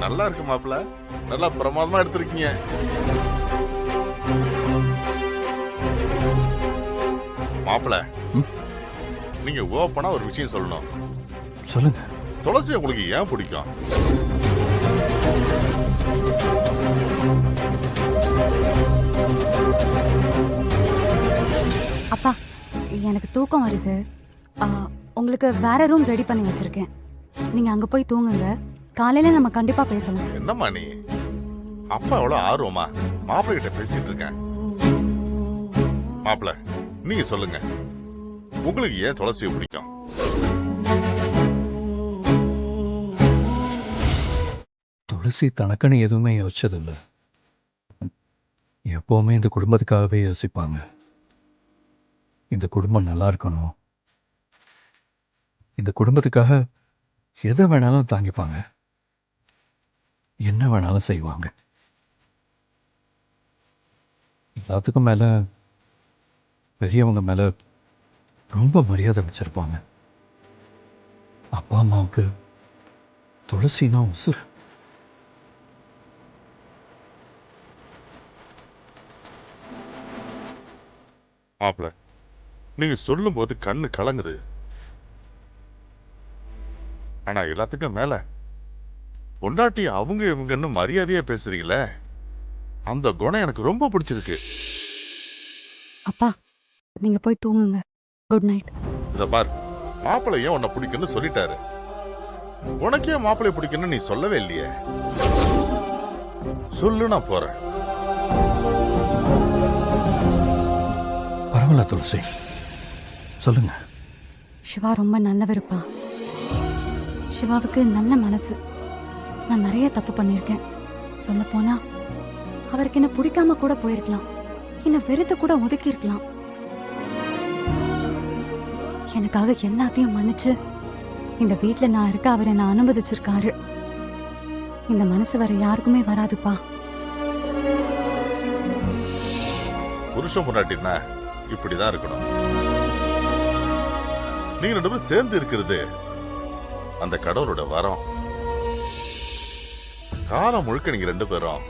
நல்லா இருக்கு மாப்பிள்ள, நல்லா பிரமாதமா எடுத்திருக்கீங்க. மாப்பிள்ள, நீங்க ஓப்பனா ஒரு விஷயம் சொல்லணும். சொல்லுங்க. துளசி உங்களுக்கு ஏன் பிடிக்கும்? அப்பா, எனக்கு தூக்கம் வருது. உங்களுக்கு வேற ரூம் ரெடி பண்ணி வச்சிருக்கேன். நீங்க அங்க போய் தூங்குங்க. காலையில நம்ம கண்டிப்பா பேசலாம். என்னம்மா நீ? அப்பா எவ்வளவு ஆர்வமா மாப்பிள்ள கிட்ட பேசிட்டு இருக்கேன். மாப்பிள்ள, நீங்க சொல்லுங்க, உங்களுக்கு ஏன் துளசியை பிடிக்கும்? துளசி தனக்குன்னு எதுவுமே யோசிச்சதில்ல. எப்பவுமே இந்த குடும்பத்துக்காகவே யோசிப்பாங்க. இந்த குடும்பம் நல்லா இருக்கணும், இந்த குடும்பத்துக்காக எதை வேணாலும் தாங்கிப்பாங்க, என்ன வேணாலும் செய்வாங்க. எல்லாத்துக்கும் மேல பெரியவங்க மேல ரொம்ப மரியாதை வச்சிருப்பாங்க. அப்பா அம்மாவுக்கு துளசினா உசுர். மாப்பிள்ள, நீங்க சொல்லும் போது கண்ணு கலங்குது. ஆனா எல்லாத்துக்கும் மேல பொண்டாட்டி அவங்க இவங்கன்னு மரியாதையா பேசுறீங்களே, அந்த குணம் எனக்கு ரொம்ப பிடிச்சிருக்கு. அப்பா, நீங்க போய் தூங்குங்க. Good night. இத பார், மாப்பிள்ளை ஏன் உன்னை பிடிக்குன்னு சொல்லிட்டாரு. உனக்கே மாப்பிள்ளை பிடிக்குன்னு நீ சொல்லவே இல்லையே. சொல்லு, நான் போறேன். பரவாயில்ல துளசி, சொல்லுங்க. சிவா ரொம்ப நல்லவருப்பா. சிவாவுக்கு நல்ல மனசு. நான் நிறைய தப்பு பண்ணிருக்கேன். சொல்ல போனா அவருக்கு என்ன பிடிக்காம கூட போயிருக்கலாம், என்ன வெறுத்து கூட ஒதுக்கி இருக்கலாம். எனக்காக எல்லாத்தையும் மன்னிச்சு இந்த வீட்டுல நான் இருக்க அவர் என்ன அனுமதிச்சிருக்காரு. இந்த மனசு வர யாருக்குமே வராதுப்பா. புருஷன் பொண்டாட்டினா இப்படிதான் இருக்கணும். நீங்க ரெண்டு பேரும் சேர்ந்து இருக்கிறது அந்த கடவுளோட வரம். காலம் முழுக்க நீங்க ரெண்டு பேரும்